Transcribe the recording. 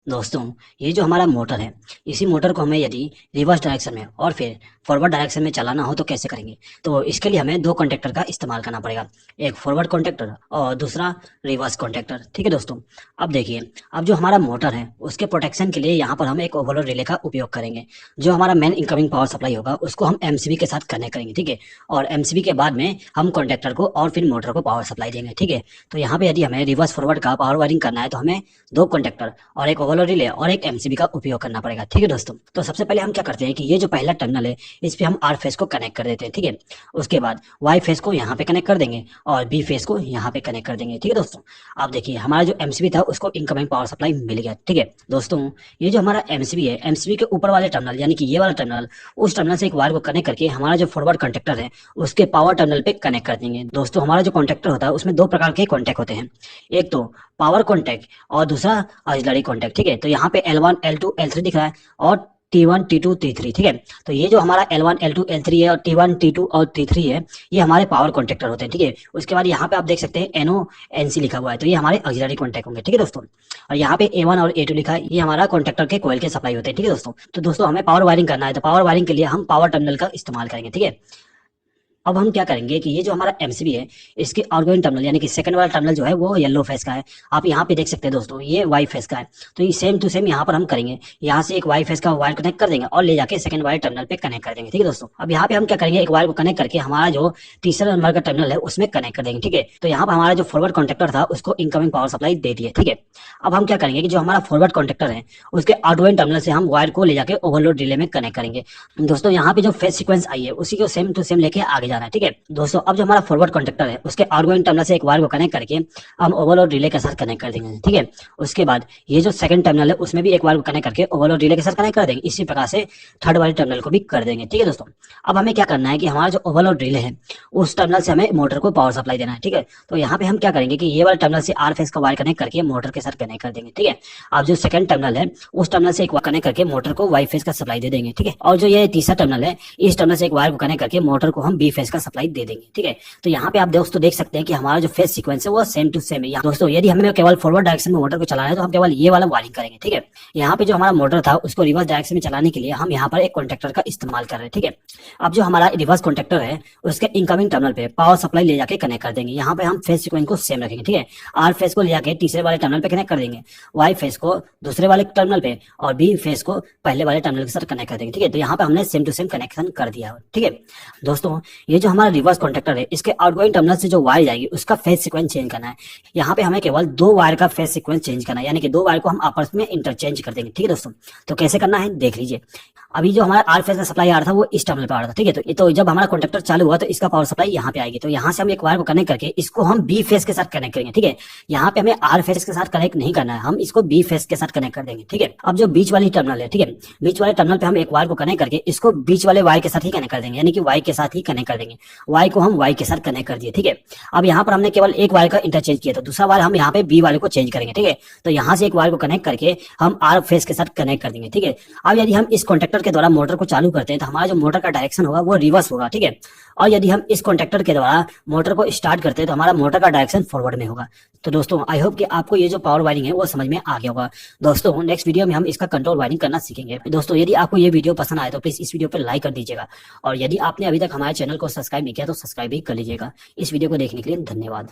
दोस्तों, ये जो हमारा मोटर है, इसी मोटर को हमें यदि रिवर्स डायरेक्शन में और फिर फॉरवर्ड डायरेक्शन में चलाना हो तो कैसे करेंगे। तो इसके लिए हमें दो कॉन्टेक्टर का इस्तेमाल करना पड़ेगा, एक फॉरवर्ड कॉन्टेक्टर और दूसरा रिवर्स कॉन्टेक्टर। ठीक है दोस्तों, अब देखिए, अब जो हमारा मोटर है उसके प्रोटेक्शन के लिए यहाँ पर हम एक ओवरलोड रिले का उपयोग करेंगे। जो हमारा मेन इनकमिंग पावर सप्लाई होगा उसको हम एमसीबी के साथ कनेक्ट करेंगे। ठीक है, और एमसीबी के बाद में हम कॉन्टेक्टर को और फिर मोटर को पावर सप्लाई देंगे। ठीक है, तो यहाँ पे यदि हमें रिवर्स फॉरवर्ड का पावर वायरिंग करना है तो हमें दो कॉन्टेक्टर और एक ओवरलोड रिले और एक एमसीबी का उपयोग करना पड़ेगा। ठीक है दोस्तों, तो सबसे पहले हम क्या करते हैं कि ये जो पहला टर्मिनल है इस पे हम आर फेस को कनेक्ट कर देते हैं। ठीक है, उसके बाद वाई फेस को यहाँ पे कनेक्ट कर देंगे और बी फेस को यहाँ पे कनेक्ट कर देंगे। ठीक है दोस्तों, अब देखिए हमारा जो एमसीबी था उसको इनकमिंग पावर सप्लाई मिल गया। ठीक है दोस्तों, ये जो हमारा एमसीबी है, एमसीबी के ऊपर वाले टर्मिनल यानी कि ये वाला टर्मिनल, उस टर्मिनल से एक वायर को कनेक्ट करके हमारा जो फॉरवर्ड कॉन्टेक्टर है उसके पावर टर्मिनल पे कनेक्ट कर देंगे। दोस्तों, हमारा जो कॉन्टेक्टर होता है उसमें दो प्रकार के कॉन्टेक्ट होते हैं, एक तो पावर कॉन्टेक्ट और दूसरा ऑक्सिलरी कॉन्टेक्ट। ठीक है, तो यहाँ पे L1 L2 L3 दिख रहा है और T1 T2 T3। ठीक है, तो ये जो हमारा L1 L2 L3 है और T1 T2 और T3 है, ये हमारे पावर कॉन्टेक्टर होते हैं। ठीक है, उसके बाद यहाँ पे आप देख सकते हैं NO NC लिखा हुआ है, तो ये हमारे ऑक्सिलरी कॉन्टेक्ट होंगे। ठीक है दोस्तों, और यहाँ पे A1 और A2 लिखा है, ये हमारा कॉन्टेक्टर के कॉइल के सप्लाई होते हैं। ठीक है दोस्तों, तो दोस्तों हमें पावर वायरिंग करना है तो पावर वायरिंग के लिए हम पावर टर्मिनल का इस्तेमाल करेंगे। ठीक है, अब हम क्या करेंगे कि ये जो हमारा एमसीबी है इसके आउटगोइंग टर्मिनल यानी कि सेकंड वाला टर्मिनल जो है वो येलो फेस का है। आप यहाँ पे देख सकते हैं दोस्तों, ये वाई फेस का है। तो ये सेम टू सेम यहाँ पर हम करेंगे, यहाँ से एक वाई फेस का वायर कनेक्ट कर देंगे और ले जाके सेकंड वाले टर्मिनल पे कनेक्ट कर देंगे। ठीक है दोस्तों, अब यहाँ पे हम क्या करेंगे, एक वायर को कनेक्ट करके हमारा जो तीसरा नंबर का टर्मिनल है उसमें कनेक्ट कर देंगे। ठीक है, तो यहाँ पर हमारा जो फॉरवर्ड कॉन्टेक्टर था उसको इनकमिंग पावर सप्लाई दे दिए। ठीक है, अब हम क्या करेंगे कि जो हमारा फॉरवर्ड कॉन्टेक्टर है उसके आउटगोइंग टर्मिनल से हम वायर को ले जाके ओवरलोड रिले में कनेक्ट करेंगे। दोस्तों, यहाँ पे जो फेस सीक्वेंस आई है उसी को सेम टू सेम लेके आगे जाना है। ठीक है दोस्तों, अब जो हमारा फॉरवर्ड कॉन्टेक्टर है उसके आउटगोइंग टर्मिनल से एक वायर को कनेक्ट करके हम ओवरलोड रिले के साथ कनेक्ट कर देंगे। ठीक है, उसके बाद ये जो सेकंड टर्मिनल है उसमें भी एक वायर को कनेक्ट करके ओवरलोड रिले के साथ कनेक्ट कर देंगे। इसी प्रकार से थर्ड वाले टर्मिनल को भी कर देंगे। ठीक है दोस्तों, अब हमें क्या करना है कि हमारा जो ओवरलोड रिले है उस टर्मिनल से हमें मोटर को पावर सप्लाई देना है। ठीक है, तो यहाँ पे हम क्या करेंगे कि ये वाले टर्मिनल से आर फेस का वायर कनेक्ट करके मोटर के साथ कनेक्ट कर देंगे। ठीक है, अब जो सेकंड टर्मिनल है उस टर्मिनल से एक वायर कनेक्ट करके मोटर को वाई फेस का सप्लाई दे देंगे। ठीक है, और जो ये तीसरा टर्मिनल है इस टर्मिनल से एक वायर को कनेक्ट करके मोटर को हम बी फेस का सप्लाई दे देंगे। ठीक है, तो यहाँ पे आप दोस्तों देख सकते हैं कि हमारा जो फेस सीक्वेंस है वो सेम टू सेम है। दोस्तों, यदि हमें केवल फॉरवर्ड डायरेक्शन में मोटर को चलाना है तो हम केवल ये वाला वायरिंग करेंगे। ठीक है, यहाँ पे जो हमारा मोटर था उसको रिवर्स डायरेक्शन में चलाने के लिए हम यहाँ पर एक कॉन्टेक्टर का इस्तेमाल कर रहे हैं। ठीक है, अब जो हमारा रिवर्स कॉन्टेक्टर है उसके इनकमिंग टर्मिनल पे पावर सप्लाई ले जाके कनेक्ट कर देंगे। यहाँ पे हम फेस सीक्वेंस को सेम रखेंगे। ठीक है, आर फेस को ले जाके तीसरे वाले टर्मिनल पे कनेक्ट कर देंगे, वाई फेस को दूसरे वाले टर्मिनल पे और बी फेस को पहले वाले टर्मिनल के साथ कनेक्ट कर देंगे। ठीक है, तो यहाँ पे हमने सेम टू सेम कनेक्शन कर दिया। ठीक है दोस्तों, ये जो हमारा रिवर्स कॉन्टेक्टर है इसके आउटगोइंग टर्मिनल से जो वायर जाएगी उसका फेस सीक्वेंस चेंज करना है। यहाँ पे हमें केवल दो वायर का फेस सीक्वेंस चेंज करना है, यानी कि दो वायर को हम आपस में इंटरचेंज कर देंगे। ठीक है दोस्तों, तो कैसे करना है देख लीजिए। अभी जो हमारा आर फेस का सप्लाई आ रहा था वो इस टर्मिनल पे आ रहा था। ठीक है, तो जब हमारा कॉन्टेक्टर चालू हुआ तो इसका पावर सप्लाई यहाँ पे आएगी, तो यहाँ से हम एक वायर को कनेक्ट करके इसको हम बी फेस के साथ कनेक्ट करेंगे। ठीक है, यहाँ पे हमें आर फेस के साथ कनेक्ट नहीं करना है, हम इसको बी फेस के साथ कनेक्ट कर देंगे। ठीक है, अब जो बीच वाली टर्मिनल है, ठीक है, बीच वाले टर्मिनल पे हम एक वायर को कनेक्ट करके इसको बीच वाले वायर के साथ ही कनेक्ट कर देंगे, यानी कि वाई के साथ ही कनेक्ट कर देंगे। वाई को हम वाई के साथ कनेक्ट कर दिए। ठीक है, अब यहाँ पर हमने केवल एक वायर का इंटरचेंज किया, तो दूसरा वायर हम यहाँ पे बी वाले को चेंज करेंगे। ठीक है, तो यहाँ से एक वायर को कनेक्ट करके हम आर फेस के साथ कनेक्ट कर देंगे। ठीक है, अब यदि हम इस कॉन्टेक्टर के द्वारा मोटर को चालू करते हैं तो हमारा जो मोटर का डायरेक्शन होगा वो रिवर्स होगा। ठीक है, और यदि हम इस कॉन्टेक्टर के द्वारा मोटर को स्टार्ट करते हैं तो हमारा मोटर का डायरेक्शन फॉरवर्ड में होगा। तो दोस्तों, आई होप कि आपको ये जो पावर वायरिंग है वो समझ में आ गया होगा। दोस्तों, नेक्स्ट वीडियो में हम इसका कंट्रोल वायरिंग करना सीखेंगे। दोस्तों, यदि आपको ये वीडियो पसंद आए तो प्लीज इस वीडियो पर लाइक कर दीजिएगा, और यदि आपने अभी तक हमारे चैनल को सब्सक्राइब नहीं किया तो सब्सक्राइब भी कर लीजिएगा। इस वीडियो को देखने के लिए धन्यवाद।